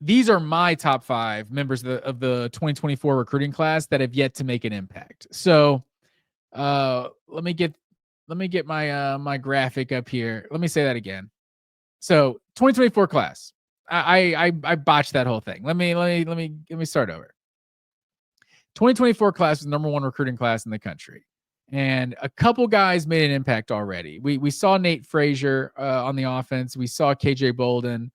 these are my top 5 members of the 2024 recruiting class that have yet to make an impact. So let me get my my graphic up here. Let me say that again. So 2024 class. I botched that whole thing. Let me start over. 2024 class was the number 1 recruiting class in the country. And a couple guys made an impact already. We saw Nate Frazier on the offense. We saw KJ Bolden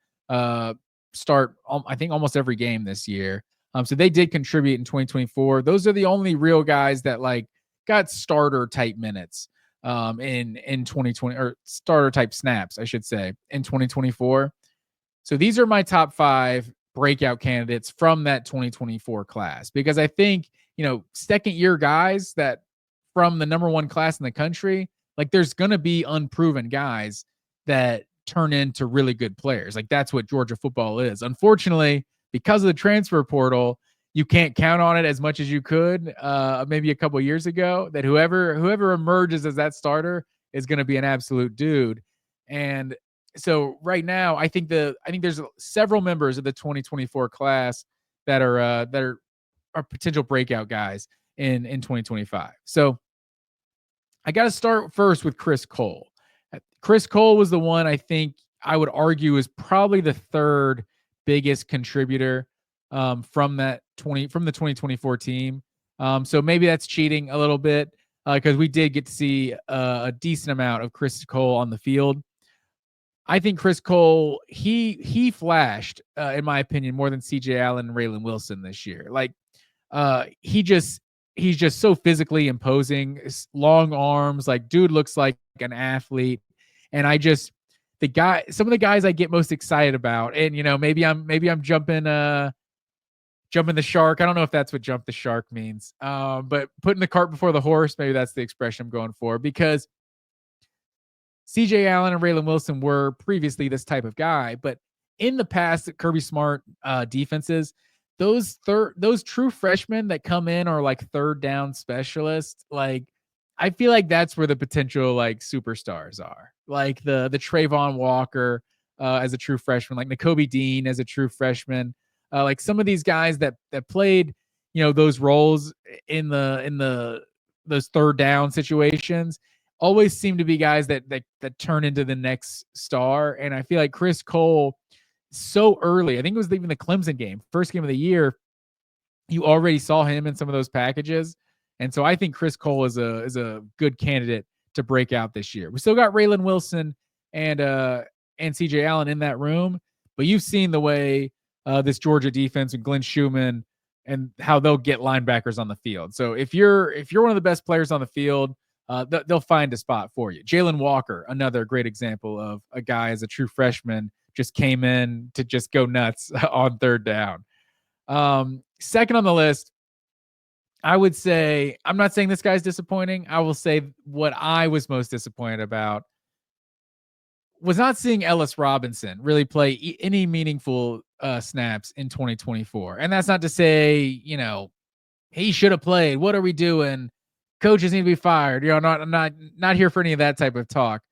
start, I think, almost every game this year. So they did contribute in 2024. Those are the only real guys that like got starter type minutes in 2020, or starter type snaps, I should say, in 2024. So these are my top 5 breakout candidates from that 2024 class, because I think, second year guys that from the number 1 class in the country, like there's going to be unproven guys that turn into really good players. Like that's what Georgia football is. Unfortunately, because of the transfer portal, you can't count on it as much as you could maybe a couple years ago, that whoever emerges as that starter is going to be an absolute dude. And so right now, I think there's several members of the 2024 class that are potential breakout guys in 2025. So I got to start first with Chris Cole. Chris Cole was the one I think I would argue is probably the 3rd biggest contributor from the 2024 team. So maybe that's cheating a little bit because we did get to see a decent amount of Chris Cole on the field. I think Chris Cole, he flashed, in my opinion, more than CJ Allen and Raylan Wilson this year. Like, he's just so physically imposing, long arms. Like, dude looks like an athlete. And some of the guys I get most excited about, and maybe I'm jumping the shark. I don't know if that's what jump the shark means. But putting the cart before the horse, maybe that's the expression I'm going for, because CJ Allen and Raylan Wilson were previously this type of guy, but in the past, Kirby Smart defenses, those true freshmen that come in are like third down specialists. Like, I feel like that's where the potential like superstars are. Like the Trayvon Walker as a true freshman, like Nakobe Dean as a true freshman. Like some of these guys that played, those roles in those third down situations always seem to be guys that turn into the next star. And I feel like Chris Cole, so early, I think it was even the Clemson game, first game of the year, you already saw him in some of those packages. And so I think Chris Cole is a good candidate to break out this year. We still got Raylan Wilson and CJ Allen in that room, but you've seen the way this Georgia defense and Glenn Schumann and how they'll get linebackers on the field. So if you're one of the best players on the field, they'll find a spot for you. Jalen Walker, another great example of a guy as a true freshman, just came in to just go nuts on third down. Second on the list, I would say, I'm not saying this guy's disappointing. I will say what I was most disappointed about was not seeing Ellis Robinson really play any meaningful snaps in 2024. And that's not to say, he should have played. What are we doing? Coaches need to be fired. I'm not here for any of that type of talk.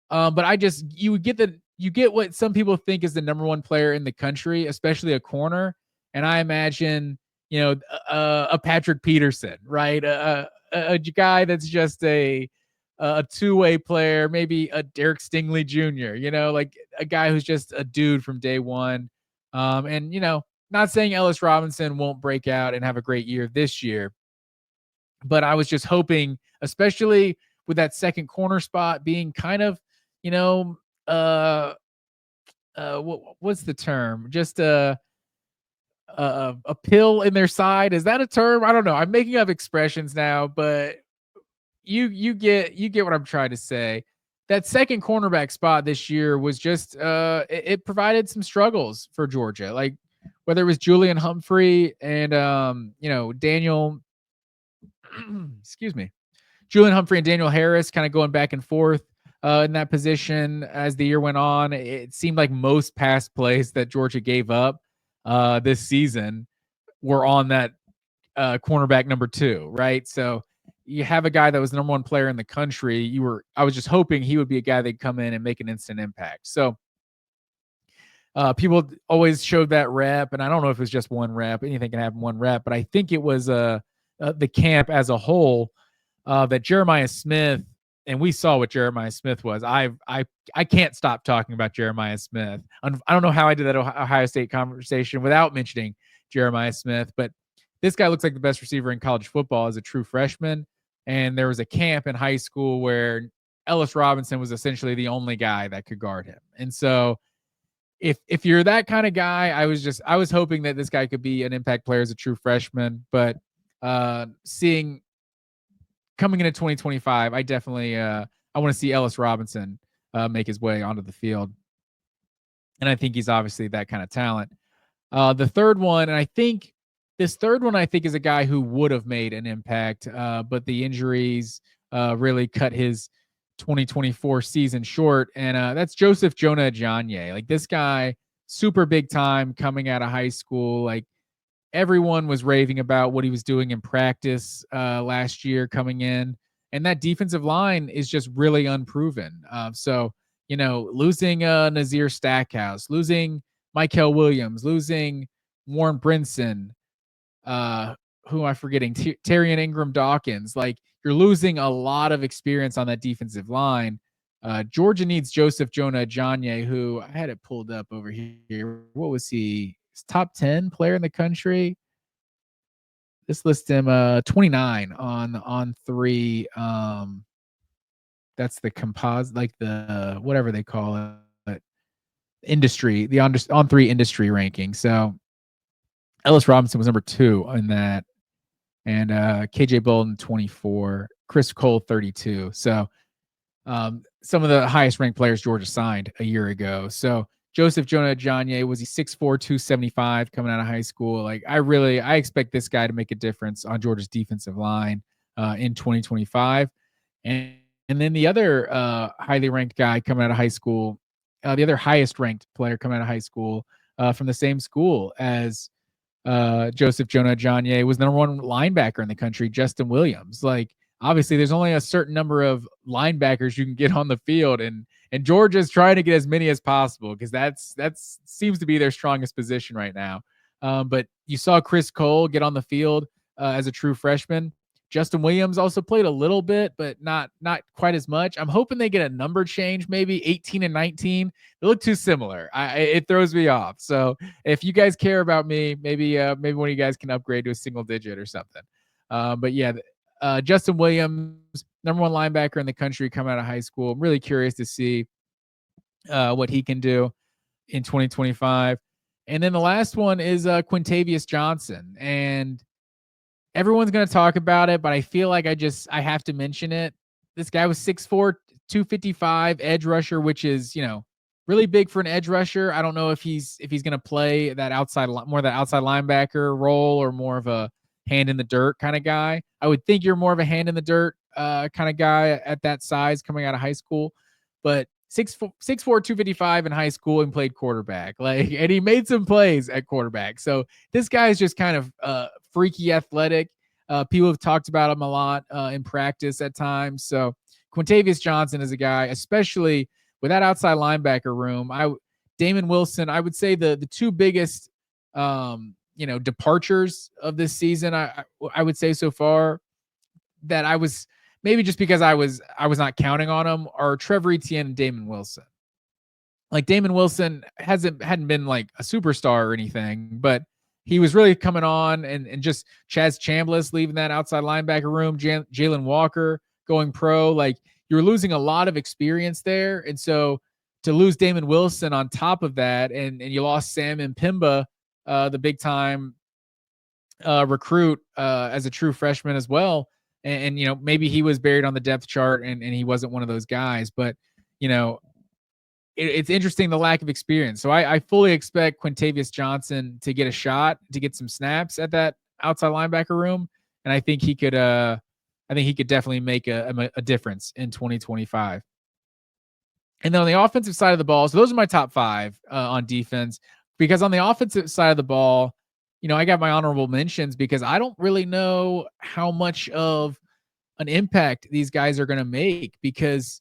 But you get what some people think is the number 1 player in the country, especially a corner. And I imagine, a Patrick Peterson, right? A guy that's just a two-way player, maybe a Derek Stingley Jr., like a guy who's just a dude from day one. And, not saying Ellis Robinson won't break out and have a great year this year, but I was just hoping, especially with that second corner spot being kind of, what's the term? Just a pill in their side. Is that a term? I don't know. I'm making up expressions now, but you get what I'm trying to say. That second cornerback spot this year was just it provided some struggles for Georgia. Like whether it was Julian Humphrey and Daniel excuse me, Julian Humphrey and Daniel Harris kind of going back and forth in that position as the year went on. It seemed like most pass plays that Georgia gave up this season were on that cornerback number 2, right? So you have a guy that was the number 1 player in the country. I was just hoping he would be a guy that'd come in and make an instant impact. So People always showed that rep, and I don't know if it was just one rep. Anything can happen one rep, but I think it was the camp as a whole that Jeremiah Smith, and we saw what Jeremiah Smith was. I can't stop talking about Jeremiah Smith. I don't know how I did that Ohio State conversation without mentioning Jeremiah Smith, but this guy looks like the best receiver in college football as a true freshman. And there was a camp in high school where Ellis Robinson was essentially the only guy that could guard him. And so if you're that kind of guy, I was hoping that this guy could be an impact player as a true freshman, but seeing coming into 2025, I definitely I want to see Ellis Robinson make his way onto the field. And I think he's obviously that kind of talent. The third one, and I think this third one, I think is a guy who would have made an impact, but the injuries really cut his 2024 season short. And that's Joseph Jonah Ajonye. Like this guy, super big time coming out of high school. Like everyone was raving about what he was doing in practice last year coming in. And that defensive line is just really unproven. So, losing Nazir Stackhouse, losing Michael Williams, losing Warren Brinson, who am I forgetting? Terrian Ingram Dawkins. Like you're losing a lot of experience on that defensive line. Georgia needs Joseph Jonah Ajonye, who I had it pulled up over here. What was he? He's top 10 player in the country. This lists him 29 on three. That's the composite, like the whatever they call it, industry, the on three industry ranking. So Ellis Robinson was number 2 in that, and KJ Bolden 24, Chris Cole 32. So some of the highest ranked players Georgia signed a year ago. So Joseph Jonah Ajonye, was he 6'4", 275 coming out of high school? Like I expect this guy to make a difference on Georgia's defensive line in 2025. And then the other highly ranked guy coming out of high school, the other highest ranked player coming out of high school from the same school as Joseph Jonah Ajonye, was the number 1 linebacker in the country, Justin Williams. Like obviously there's only a certain number of linebackers you can get on the field, and Georgia's trying to get as many as possible because that's seems to be their strongest position right now. But you saw Chris Cole get on the field as a true freshman. Justin Williams also played a little bit, but not quite as much. I'm hoping they get a number change, maybe 18 and 19. They look too similar. It throws me off. So if you guys care about me, maybe one of you guys can upgrade to a single digit or something. But yeah, Justin Williams, number 1 linebacker in the country coming out of high school. I'm really curious to see what he can do in 2025. And then the last one is Quintavious Johnson. And everyone's going to talk about it, but I feel like I have to mention it. This guy was 6'4", 255 edge rusher, which is, really big for an edge rusher. I don't know if he's going to play that outside linebacker role or more of a hand in the dirt kind of guy. I would think you're more of a hand in the dirt kind of guy at that size coming out of high school, but 6'4", 255 in high school and played quarterback. And he made some plays at quarterback. So this guy is just kind of freaky athletic. People have talked about him a lot in practice at times. So Quintavious Johnson is a guy, especially with that outside linebacker room. Damon Wilson, I would say the 2 biggest departures of this season, I would say so far, that I was maybe just because I was not counting on him, are Trevor Etienne and Damon Wilson. Like Damon Wilson hadn't been like a superstar or anything, but he was really coming on, and just Chaz Chambliss leaving that outside linebacker room, Jalen Walker going pro. Like you were losing a lot of experience there. And so to lose Damon Wilson on top of that, and you lost Sam Mpimba, the big time recruit as a true freshman as well. And maybe he was buried on the depth chart and he wasn't one of those guys, but it's interesting, the lack of experience. So I fully expect Quintavious Johnson to get a shot, to get some snaps at that outside linebacker room. And I think he could definitely make a difference in 2025. And then on the offensive side of the ball, so those are my top 5 on defense, because on the offensive side of the ball, I got my honorable mentions because I don't really know how much of an impact these guys are going to make, because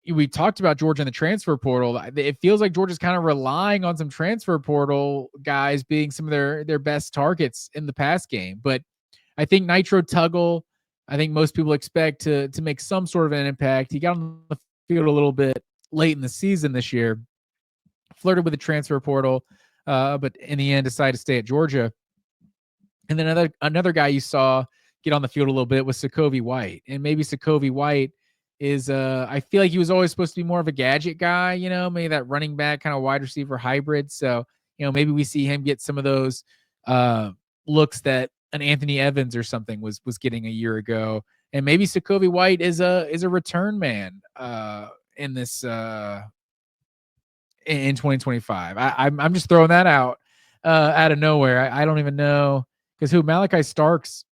we talked about Georgia in the transfer portal. It feels like Georgia's kind of relying on some transfer portal guys being some of their best targets in the pass game. But I think Nitro Tuggle, I think most people expect to make some sort of an impact. He got on the field a little bit late in the season this year, flirted with the transfer portal, but in the end decided to stay at Georgia. And then another guy you saw get on the field a little bit was Sokovie White. And maybe Sokovie White is I feel like he was always supposed to be more of a gadget guy, maybe that running back kind of wide receiver hybrid. So, maybe we see him get some of those looks that an Anthony Evans or something was getting a year ago. And maybe Sokovie White is a return man in this in 2025. I'm just throwing that out of nowhere. I don't even know, because Malachi Starks,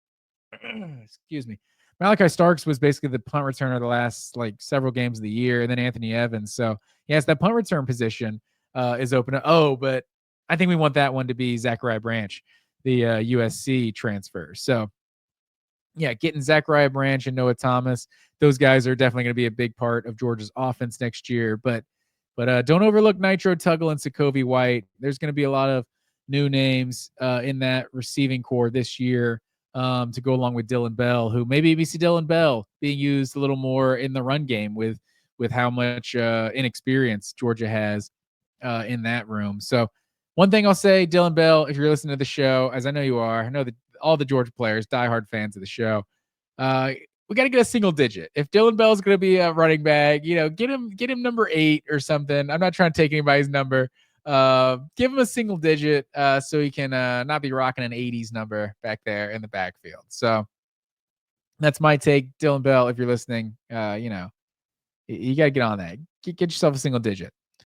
excuse me, Malachi Starks was basically the punt returner the last several games of the year, and then Anthony Evans. So yes, that punt return position is open. But I think we want that one to be Zachariah Branch, the USC transfer. So yeah, getting Zachariah Branch and Noah Thomas, those guys are definitely going to be a big part of Georgia's offense next year. But don't overlook Nitro Tuggle and Sokovie White. There's going to be a lot of new names in that receiving core this year to go along with Dylan Bell, who maybe we see Dylan Bell being used a little more in the run game with how much inexperience Georgia has in that room. So one thing I'll say, Dylan Bell, if you're listening to the show, as I know you are, I know that all the Georgia players, diehard fans of the show, we got to get a single digit. If Dylan Bell is going to be a running back, get him number 8 or something. I'm not trying to take anybody's number. Give him a single digit so he can not be rocking an 80s number back there in the backfield. So that's my take. Dylan Bell, if you're listening, you got to get on that. Get yourself a single digit.